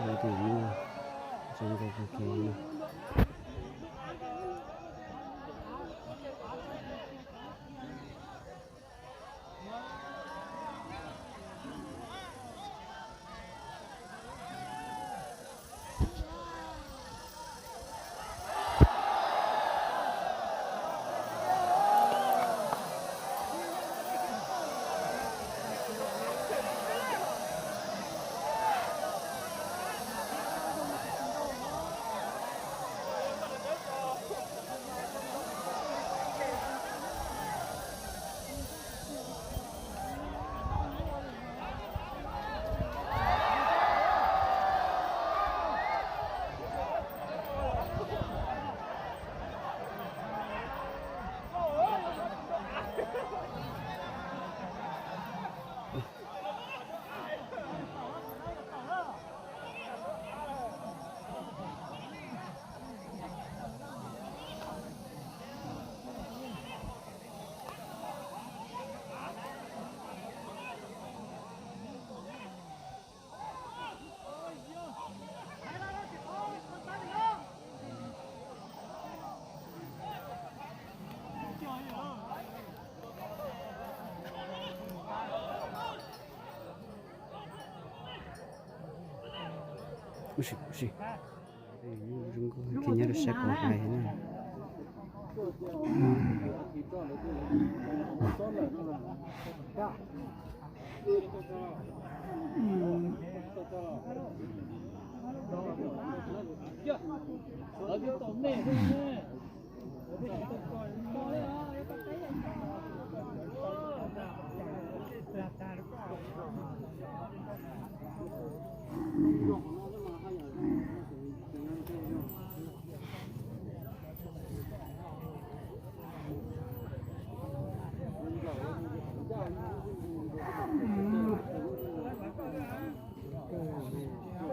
rồi thì mua trong cái kia Ushi. Kayaknya rusak kok kayaknya.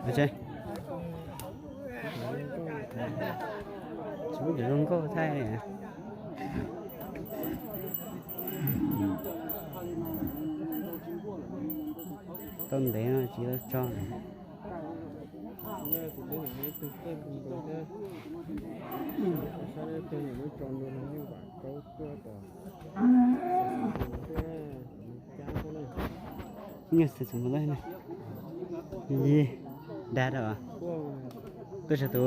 Aje. Chú chỉ không có thay này. Tôm đấy nó chỉ là cho này. Nghe sự sống lên này. Gì? Đã rồi. Tôi sẽ tu.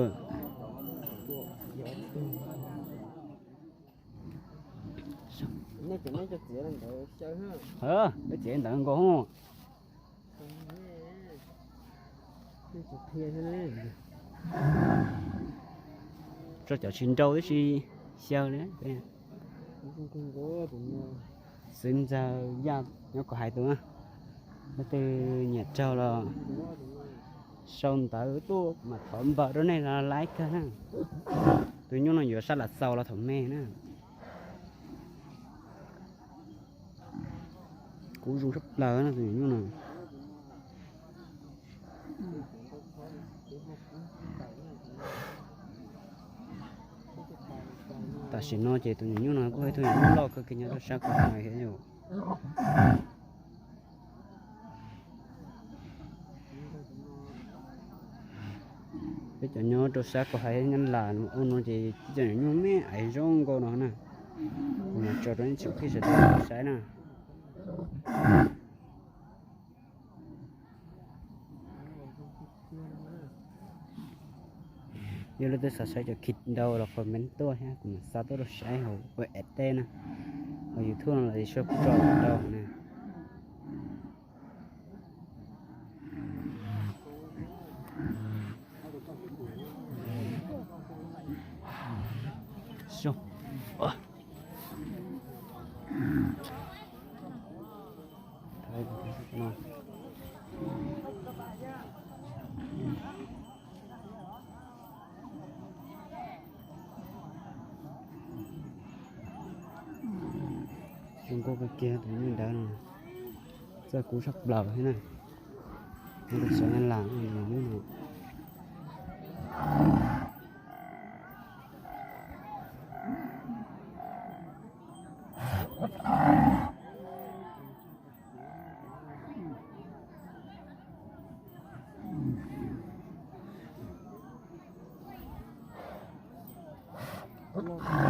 Nó chỉ mấy cho chị làm đồ chơi ha. Cái chuyện tận cô không? Cho cháu xin trâu thì sao nữa? Xin chào gia nó có hai tuần nó từ nhà trâu là xong tới tu mà thẩm vợ đó này là lái cơ ha tụi nhung nó vừa sát là sau là thẩm mê nữa cú rung sắp lờ nó tụi nhung nó ta xin nói chị tụi nhung nó có hơi tụi nhung lo cái nhà nó sát của này hết rồi cái chỗ nhớ tôi sát có hay ngăn là ông nó chỉ cho nó mẹ ấy rong cô nó nè mà cho đến chỗ khi sẽ sai nè giờ là tôi sẽ cho kịch đầu là phần bánh tôi ha cũng sao tôi được sai hồ với tên nè ở YouTube là đi shop cho đầu nè Xong. Thấy nó. Không có cái kia thì mình đã rồi. Giờ cú sắp lở thế này. Nó được sẽ ăn làm gì nữa này. nó